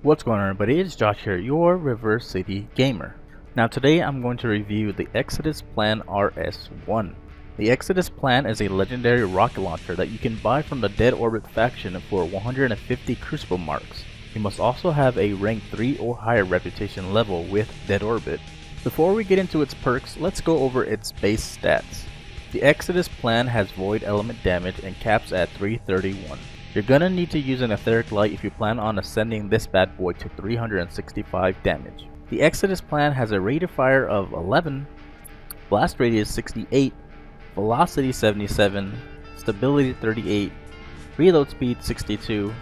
What's going on, everybody? It's Josh here, your River City Gamer. Now today I'm going to review the Exodus Plan RS1. The Exodus Plan is a legendary rocket launcher that you can buy from the Dead Orbit faction for 150 Crucible marks. You must also have a rank 3 or higher reputation level with Dead Orbit. Before we get into its perks, let's go over its base stats. The Exodus Plan has void element damage and caps at 331. You're gonna need to use an etheric light if you plan on ascending this bad boy to 365 damage. The Exodus Plan has a rate of fire of 11, blast radius 68, velocity 77, stability 38, reload speed 62,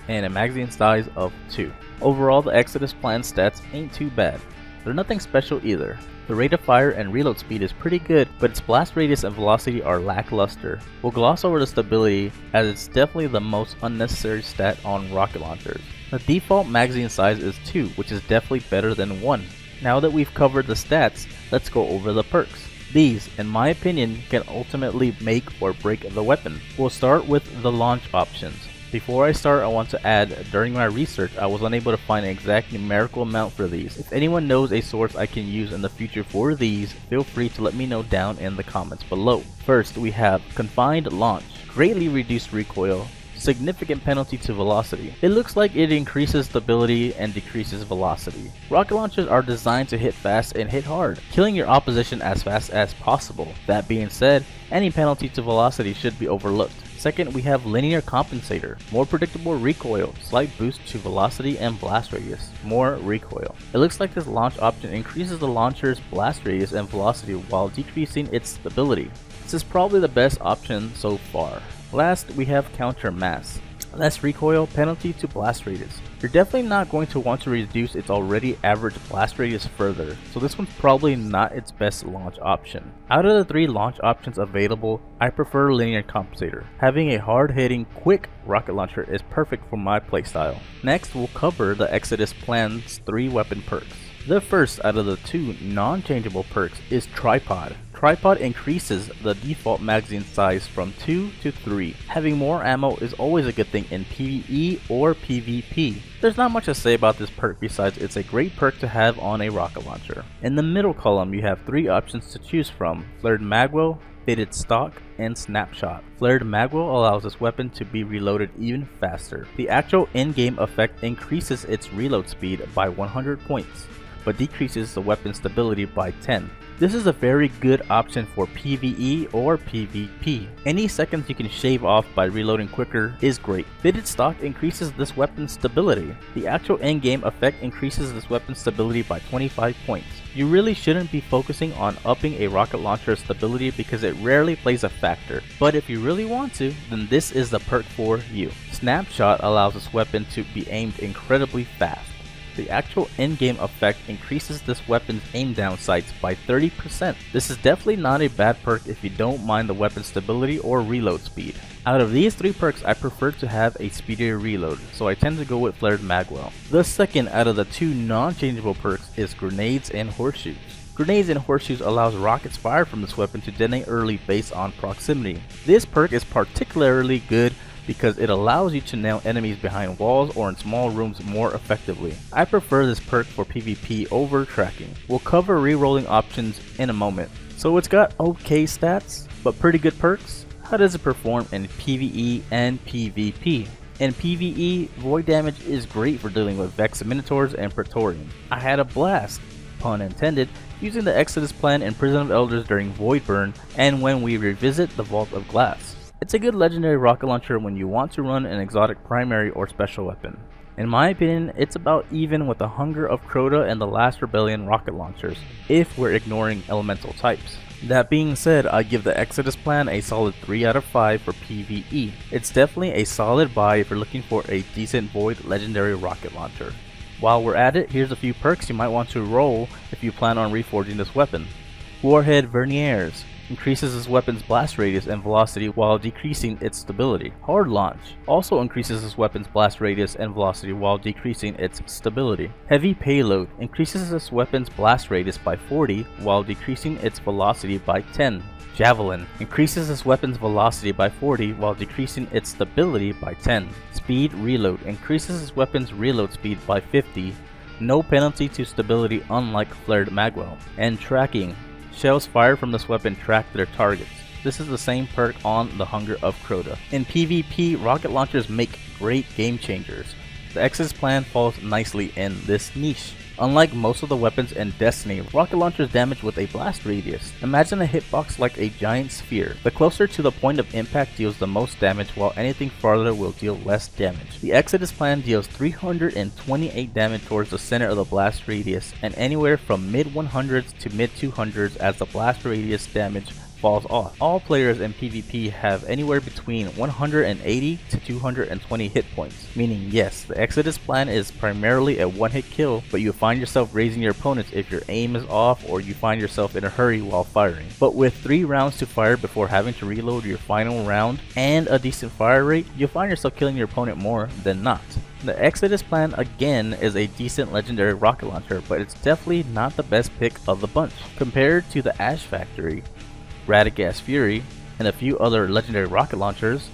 and a magazine size of 2. Overall, the Exodus Plan stats ain't too bad. They're nothing special either. The rate of fire and reload speed is pretty good, but its blast radius and velocity are lackluster. We'll gloss over the stability, as it's definitely the most unnecessary stat on rocket launchers. The default magazine size is 2, which is definitely better than 1. Now that we've covered the stats, let's go over the perks. These, in my opinion, can ultimately make or break the weapon. We'll start with the launch options. Before I start, I want to add, during my research, I was unable to find an exact numerical amount for these. If anyone knows a source I can use in the future for these, feel free to let me know down in the comments below. First, we have Confined Launch, greatly reduced recoil, significant penalty to velocity. It looks like it increases stability and decreases velocity. Rocket launchers are designed to hit fast and hit hard, killing your opposition as fast as possible. That being said, any penalty to velocity should be overlooked. Second, we have Linear Compensator, more predictable recoil, slight boost to velocity and blast radius, more recoil. It looks like this launch option increases the launcher's blast radius and velocity while decreasing its stability. This is probably the best option so far. Last, we have Counter Mass. Less recoil, penalty to blast radius. You're definitely not going to want to reduce its already average blast radius further, so this one's probably not its best launch option. Out of the 3 launch options available, I prefer Linear Compensator. Having a hard-hitting, quick rocket launcher is perfect for my playstyle. Next, we'll cover the Exodus Plan's 3 weapon perks. The first out of the 2 non-changeable perks is Tripod. Tripod increases the default magazine size from 2 to 3. Having more ammo is always a good thing in PvE or PvP. There's not much to say about this perk besides it's a great perk to have on a rocket launcher. In the middle column you have 3 options to choose from: Flared Magwell, Fitted Stock, and Snapshot. Flared Magwell allows this weapon to be reloaded even faster. The actual in-game effect increases its reload speed by 100 points, but decreases the weapon's stability by 10. This is a very good option for PvE or PvP. Any seconds you can shave off by reloading quicker is great. Fitted Stock increases this weapon's stability. The actual in-game effect increases this weapon's stability by 25 points. You really shouldn't be focusing on upping a rocket launcher's stability because it rarely plays a factor, but if you really want to, then this is the perk for you. Snapshot allows this weapon to be aimed incredibly fast. The actual in-game effect increases this weapon's aim down sights by 30%. This is definitely not a bad perk if you don't mind the weapon's stability or reload speed. Out of these 3 perks, I prefer to have a speedier reload, so I tend to go with Flared Magwell. The second out of the 2 non-changeable perks is Grenades and Horseshoes. Grenades and Horseshoes allows rockets fired from this weapon to detonate early based on proximity. This perk is particularly good because it allows you to nail enemies behind walls or in small rooms more effectively. I prefer this perk for PvP over tracking. We'll cover rerolling options in a moment. So it's got okay stats, but pretty good perks. How does it perform in PvE and PvP? In PvE, void damage is great for dealing with Vex Minotaurs and Praetorian. I had a blast, pun intended, using the Exodus Plan in Prison of Elders during Void Burn and when we revisit the Vault of Glass. It's a good legendary rocket launcher when you want to run an exotic primary or special weapon. In my opinion, it's about even with the Hunger of Crota and the Last Rebellion rocket launchers, if we're ignoring elemental types. That being said, I give the Exodus Plan a solid 3 out of 5 for PvE. It's definitely a solid buy if you're looking for a decent void legendary rocket launcher. While we're at it, here's a few perks you might want to roll if you plan on reforging this weapon. Warhead Verniers. increases this weapon's blast radius and velocity while decreasing its stability. Hard Launch also increases this weapon's blast radius and velocity while decreasing its stability. Heavy Payload increases this weapon's blast radius by 40 while decreasing its velocity by 10. Javelin increases this weapon's velocity by 40 while decreasing its stability by 10. Speed Reload increases this weapon's reload speed by 50, no penalty to stability unlike Flared Magwell. And Tracking, shells fired from this weapon track their targets. This is the same perk on the Hunger of Crota. In PvP, rocket launchers make great game changers. The Exous plan falls nicely in this niche. Unlike most of the weapons in Destiny, rocket launchers damage with a blast radius. Imagine a hitbox like a giant sphere. The closer to the point of impact deals the most damage, while anything farther will deal less damage. The Exodus plan deals 328 damage towards the center of the blast radius, and anywhere from mid 100s to mid 200s as the blast radius damage falls off. All players in PvP have anywhere between 180 to 220 hit points, meaning yes, the Exodus plan is primarily a one-hit kill, but you find yourself raising your opponents if your aim is off or you find yourself in a hurry while firing. But with 3 rounds to fire before having to reload your final round and a decent fire rate, you'll find yourself killing your opponent more than not. The Exodus plan again is a decent legendary rocket launcher, but it's definitely not the best pick of the bunch. Compared to the Ash Factory, Radagast Fury, and a few other legendary rocket launchers,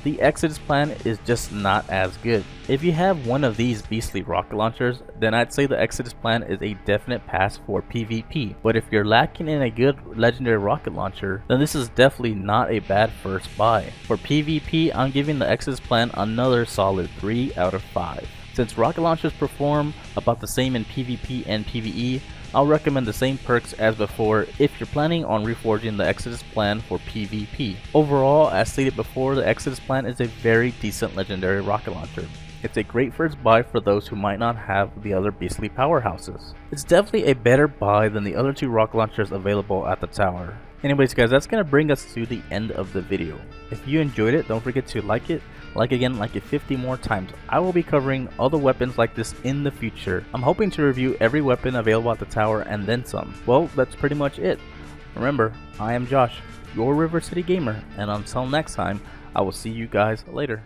the Exodus plan is just not as good. If you have one of these beastly rocket launchers, then I'd say the Exodus plan is a definite pass for PvP. But if you're lacking in a good legendary rocket launcher, then this is definitely not a bad first buy. For PvP, I'm giving the Exodus plan another solid 3 out of 5. Since rocket launchers perform about the same in PvP and PvE, I'll recommend the same perks as before if you're planning on reforging the Exodus plan for PvP. Overall, as stated before, the Exodus plan is a very decent legendary rocket launcher. It's a great first buy for those who might not have the other beastly powerhouses. It's definitely a better buy than the other 2 rocket launchers available at the tower. Anyways guys, that's going to bring us to the end of the video. If you enjoyed it, don't forget to like it, like it 50 more times. I will be covering other weapons like this in the future. I'm hoping to review every weapon available at the tower and then some. Well, that's pretty much it. Remember, I am Josh, your River City Gamer, and until next time, I will see you guys later.